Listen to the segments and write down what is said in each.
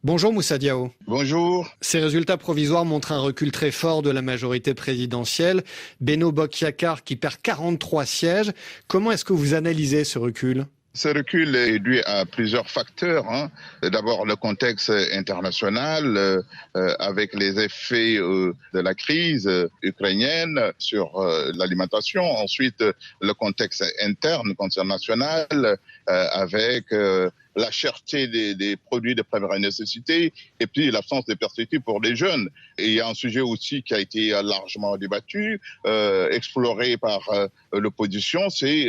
Bonjour Moussa Diao. Bonjour. Ces résultats provisoires montrent un recul très fort de la majorité présidentielle. Beno Bokayakar qui perd 43 sièges. Comment est-ce que vous analysez ce recul ? Ce recul est dû à plusieurs facteurs. D'abord, le contexte international avec les effets de la crise ukrainienne sur l'alimentation. Ensuite, le contexte interne, national, avec la cherté des produits de première nécessité et puis l'absence de perspectives pour les jeunes. Et il y a un sujet aussi qui a été largement débattu, exploré par l'opposition, c'est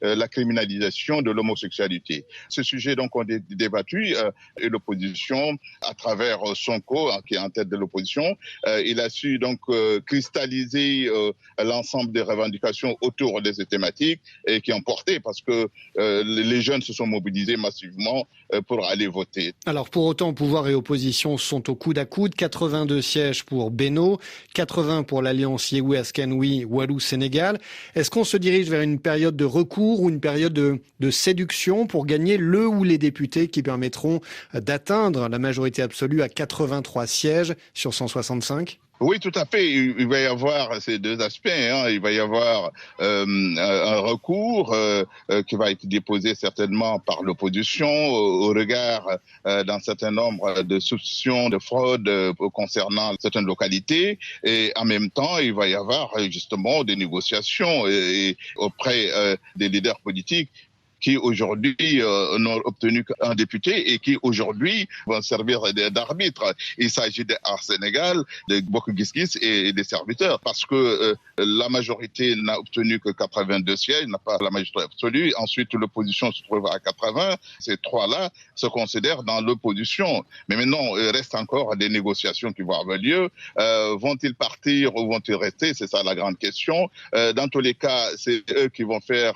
la criminalisation de l'homosexualité. Ce sujet donc on a débattu et l'opposition, à travers Sonko, qui est en tête de l'opposition, il a su donc cristalliser l'ensemble des revendications autour de ces thématiques et qui ont porté parce que les jeunes se sont mobilisés massivement pour aller voter. Alors pour autant, pouvoir et opposition sont au coude à coude. 82 sièges pour Beno, 80 pour l'alliance Yewwi Askanui Wallu-Sénégal. Est-ce qu'on se dirige vers une période de recours ou une période de séduction pour gagner le ou les députés qui permettront d'atteindre la majorité absolue à 83 sièges sur 165 ? Oui, tout à fait. Il va y avoir ces deux aspects. Il va y avoir un recours qui va être déposé certainement par l'opposition au regard d'un certain nombre de soupçons de fraude concernant certaines localités. Et en même temps, il va y avoir justement des négociations auprès des leaders politiques qui aujourd'hui n'ont obtenu qu'un député et qui aujourd'hui vont servir d'arbitre. Il s'agit d'Aar Sénégal, de Bokk Gis Gis et des serviteurs, parce que la majorité n'a obtenu que 82 sièges, n'a pas la majorité absolue. Ensuite, l'opposition se trouve à 80. Ces trois-là se considèrent dans l'opposition. Mais maintenant, il reste encore des négociations qui vont avoir lieu. Vont-ils partir ou vont-ils rester? C'est ça la grande question. Dans tous les cas, c'est eux qui vont faire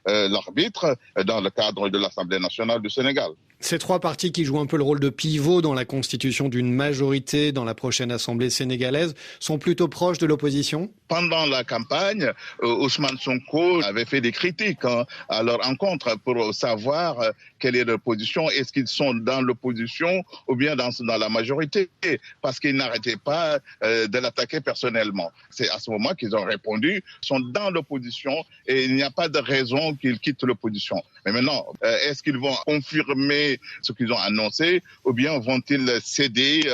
l'arbitre dans le cadre de l'Assemblée nationale du Sénégal. Ces trois partis qui jouent un peu le rôle de pivot dans la constitution d'une majorité dans la prochaine Assemblée sénégalaise sont plutôt proches de l'opposition ? Pendant la campagne, Ousmane Sonko avait fait des critiques à leur encontre pour savoir quelle est leur position. Est-ce qu'ils sont dans l'opposition ou bien dans la majorité? Parce qu'ils n'arrêtaient pas de l'attaquer personnellement. C'est à ce moment qu'ils ont répondu, ils sont dans l'opposition et il n'y a pas de raison qu'ils quittent l'opposition. Mais maintenant, est-ce qu'ils vont confirmer ce qu'ils ont annoncé ou bien vont-ils céder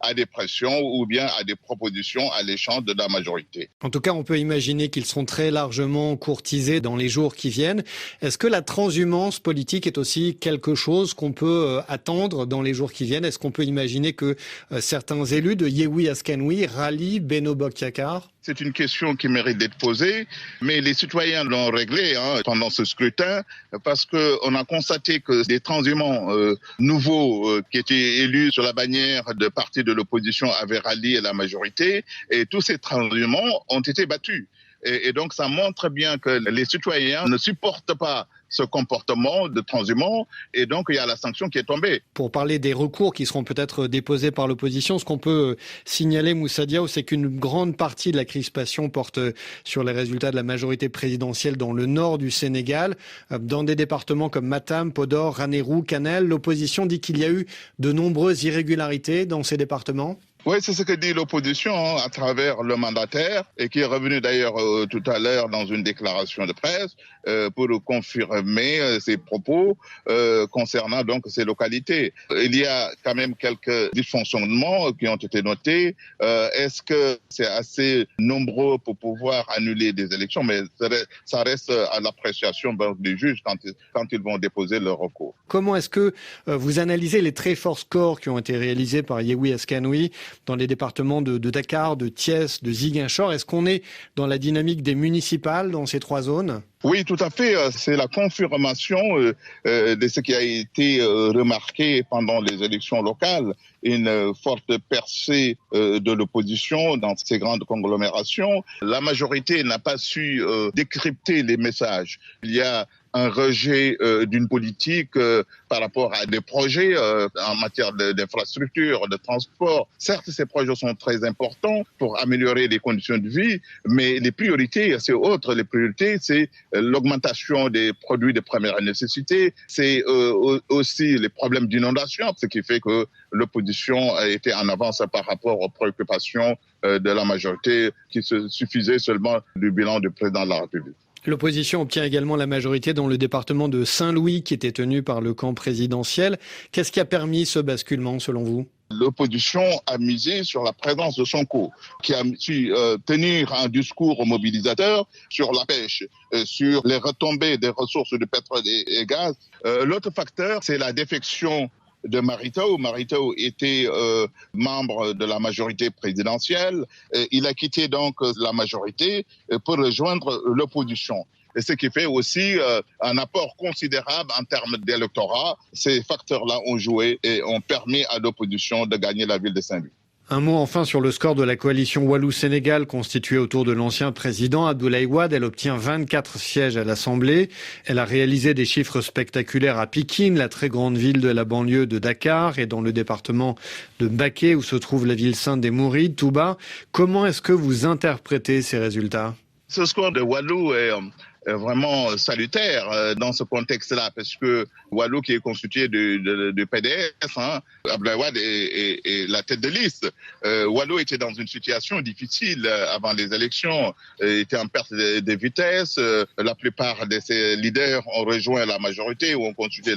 à des pressions ou bien à des propositions alléchantes de la majorité? En tout cas, on peut imaginer qu'ils seront très largement courtisés dans les jours qui viennent. Est-ce que la transhumance politique est aussi quelque chose qu'on peut attendre dans les jours qui viennent ? Est-ce qu'on peut imaginer que certains élus de Yewwi Askanui rallient Beno Bokayakar ? C'est une question qui mérite d'être posée, mais les citoyens l'ont réglé pendant ce scrutin parce qu'on a constaté que des transhumants nouveaux qui étaient élus sur la bannière de partis de l'opposition avaient rallié la majorité et tous ces transhumants ont été battus. Et donc ça montre bien que les citoyens ne supportent pas ce comportement de transhumant et donc il y a la sanction qui est tombée. Pour parler des recours qui seront peut-être déposés par l'opposition, ce qu'on peut signaler, Moussa Diao, c'est qu'une grande partie de la crispation porte sur les résultats de la majorité présidentielle dans le nord du Sénégal. Dans des départements comme Matam, Podor, Ranérou, Kanel, l'opposition dit qu'il y a eu de nombreuses irrégularités dans ces départements. Oui, c'est ce que dit l'opposition à travers le mandataire et qui est revenu d'ailleurs tout à l'heure dans une déclaration de presse pour confirmer ses propos concernant donc ces localités. Il y a quand même quelques dysfonctionnements qui ont été notés. Est-ce que c'est assez nombreux pour pouvoir annuler des élections? Mais ça reste à l'appréciation des juges quand ils vont déposer leur recours. Comment est-ce que vous analysez les très forts scores qui ont été réalisés par Yewwi Askanui dans les départements de Dakar, de Thiès, de Ziguinchor? Est-ce qu'on est dans la dynamique des municipales dans ces trois zones ? Oui, tout à fait. C'est la confirmation de ce qui a été remarqué pendant les élections locales. Une forte percée de l'opposition dans ces grandes conglomérations. La majorité n'a pas su décrypter les messages. Il y a un rejet d'une politique par rapport à des projets en matière d'infrastructure, de transport. Certes, ces projets sont très importants pour améliorer les conditions de vie, mais les priorités, c'est autre. Les priorités, c'est l'augmentation des produits de première nécessité, c'est aussi les problèmes d'inondation, ce qui fait que l'opposition a été en avance par rapport aux préoccupations de la majorité qui se suffisait seulement du bilan du président de la République. L'opposition obtient également la majorité dans le département de Saint-Louis qui était tenu par le camp présidentiel. Qu'est-ce qui a permis ce basculement selon vous ? L'opposition a misé sur la présence de Sonko, qui a su tenir un discours aux mobilisateurs sur la pêche, sur les retombées des ressources de pétrole et gaz. L'autre facteur, c'est la défection de Mary Teuw. Mary Teuw était membre de la majorité présidentielle. Il a quitté donc la majorité pour rejoindre l'opposition. Et ce qui fait aussi un apport considérable en termes d'électorat. Ces facteurs-là ont joué et ont permis à l'opposition de gagner la ville de Saint-Louis. Un mot enfin sur le score de la coalition Wallou-Sénégal constituée autour de l'ancien président Abdoulaye Wade. Elle obtient 24 sièges à l'Assemblée. Elle a réalisé des chiffres spectaculaires à Pikine, la très grande ville de la banlieue de Dakar, et dans le département de Mbacké où se trouve la ville sainte des Mourides, Touba. Comment est-ce que vous interprétez ces résultats ? Ce score de Wallou est vraiment salutaire dans ce contexte-là, parce que Wallou, qui est constitué de PDS, Abdoulaye Wade est la tête de liste. Wallou était dans une situation difficile avant les élections, était en perte de vitesse. La plupart de ses leaders ont rejoint la majorité ou ont continué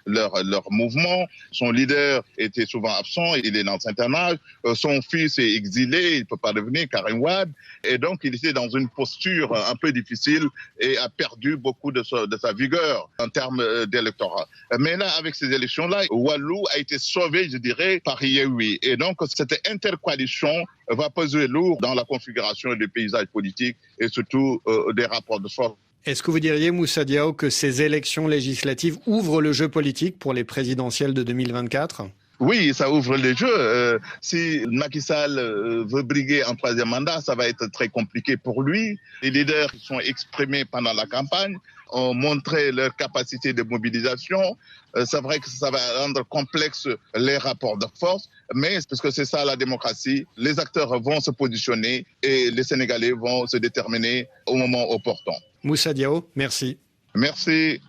leur mouvement. Son leader était souvent absent, il est dans un certain âge. Son fils est exilé, il ne peut pas revenir, Karim Wade. Et donc, il était dans une posture un peu difficile et a perdu beaucoup de sa vigueur en termes d'électorat. Mais là, avec ces élections-là, Wallou a été sauvé, je dirais, par Yewwi. Et donc, cette intercoalition va peser lourd dans la configuration du paysage politique et surtout des rapports de force. Est-ce que vous diriez, Moussa Diaw, que ces élections législatives ouvrent le jeu politique pour les présidentielles de 2024 ? Oui, ça ouvre les jeux. Si Macky Sall veut briguer un troisième mandat, ça va être très compliqué pour lui. Les leaders qui sont exprimés pendant la campagne ont montré leur capacité de mobilisation. C'est vrai que ça va rendre complexe les rapports de force, mais parce que c'est ça la démocratie, les acteurs vont se positionner et les Sénégalais vont se déterminer au moment opportun. Moussa Diaw, merci. Merci.